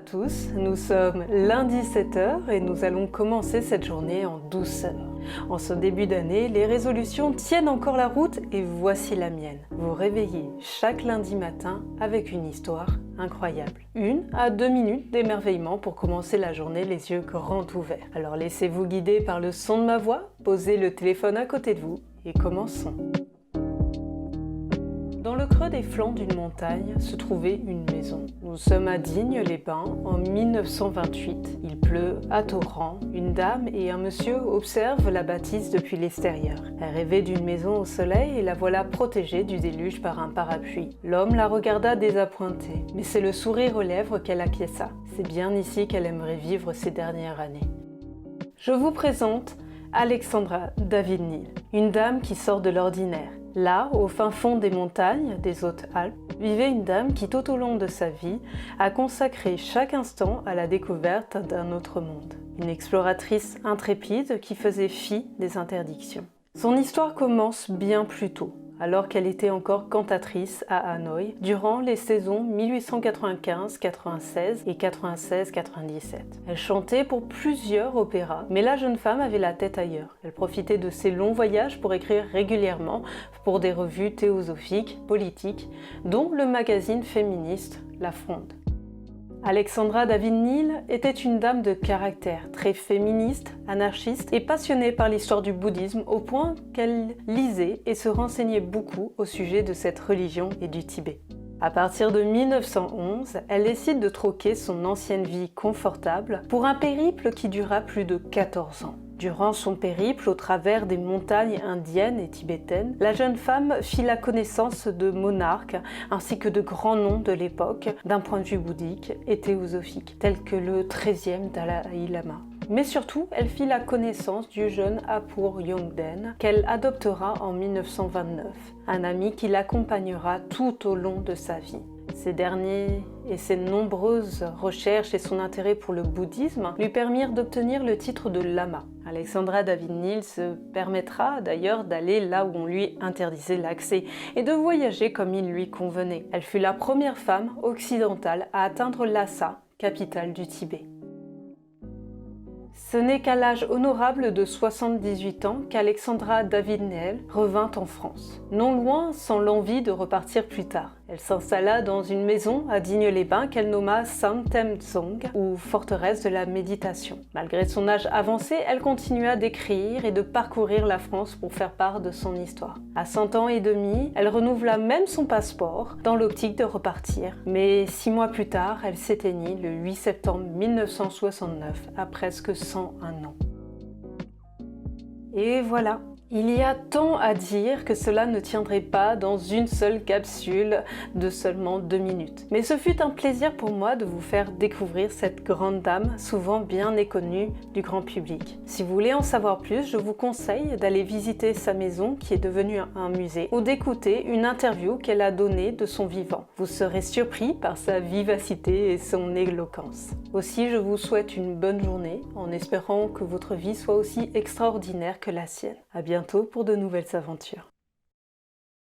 tous, nous sommes lundi 7h et nous allons commencer cette journée en douceur. En ce début d'année, les résolutions tiennent encore la route et voici la mienne. Vous réveillez chaque lundi matin avec une histoire incroyable. 1 à 2 minutes d'émerveillement pour commencer la journée les yeux grands ouverts. Alors laissez-vous guider par le son de ma voix, posez le téléphone à côté de vous et commençons. Dans le creux des flancs d'une montagne se trouvait une maison. Nous sommes à Digne-les-Bains en 1928. Il pleut à torrents. Une dame et un monsieur observent la bâtisse depuis l'extérieur. Elle rêvait d'une maison au soleil et la voilà protégée du déluge par un parapluie. L'homme la regarda désappointé, mais c'est le sourire aux lèvres qu'elle acquiesça. C'est bien ici qu'elle aimerait vivre ses dernières années. Je vous présente Alexandra David-Néel, une dame qui sort de l'ordinaire. Là, au fin fond des montagnes des Hautes-Alpes, vivait une dame qui tout au long de sa vie a consacré chaque instant à la découverte d'un autre monde. Une exploratrice intrépide qui faisait fi des interdictions. Son histoire commence bien plus tôt, alors qu'elle était encore cantatrice à Hanoï, durant les saisons 1895-96 et 96-97. Elle chantait pour plusieurs opéras, mais la jeune femme avait la tête ailleurs. Elle profitait de ses longs voyages pour écrire régulièrement pour des revues théosophiques, politiques, dont le magazine féministe La Fronde. Alexandra David-Néel était une dame de caractère, très féministe, anarchiste et passionnée par l'histoire du bouddhisme au point qu'elle lisait et se renseignait beaucoup au sujet de cette religion et du Tibet. À partir de 1911, elle décide de troquer son ancienne vie confortable pour un périple qui dura plus de 14 ans. Durant son périple au travers des montagnes indiennes et tibétaines, la jeune femme fit la connaissance de monarques ainsi que de grands noms de l'époque d'un point de vue bouddhique et théosophique, tels que le 13e Dalai Lama. Mais surtout, elle fit la connaissance du jeune Hapur Yongden qu'elle adoptera en 1929, un ami qui l'accompagnera tout au long de sa vie. Ces derniers et ses nombreuses recherches et son intérêt pour le bouddhisme lui permirent d'obtenir le titre de lama. Alexandra David-Néel se permettra d'ailleurs d'aller là où on lui interdisait l'accès et de voyager comme il lui convenait. Elle fut la première femme occidentale à atteindre Lhasa, capitale du Tibet. Ce n'est qu'à l'âge honorable de 78 ans qu'Alexandra David-Néel revint en France. Non loin, sans l'envie de repartir plus tard. Elle s'installa dans une maison à Digne-les-Bains qu'elle nomma Samtem Dzong, ou forteresse de la méditation. Malgré son âge avancé, elle continua d'écrire et de parcourir la France pour faire part de son histoire. À 100 ans et demi, elle renouvela même son passeport dans l'optique de repartir. Mais 6 mois plus tard, elle s'éteignit le 8 septembre 1969, à presque 101 ans. Et voilà. Il y a tant à dire que cela ne tiendrait pas dans une seule capsule de seulement 2 minutes. Mais ce fut un plaisir pour moi de vous faire découvrir cette grande dame, souvent bien méconnue du grand public. Si vous voulez en savoir plus, je vous conseille d'aller visiter sa maison qui est devenue un musée ou d'écouter une interview qu'elle a donnée de son vivant. Vous serez surpris par sa vivacité et son éloquence. Aussi, je vous souhaite une bonne journée en espérant que votre vie soit aussi extraordinaire que la sienne. À bientôt pour de nouvelles aventures.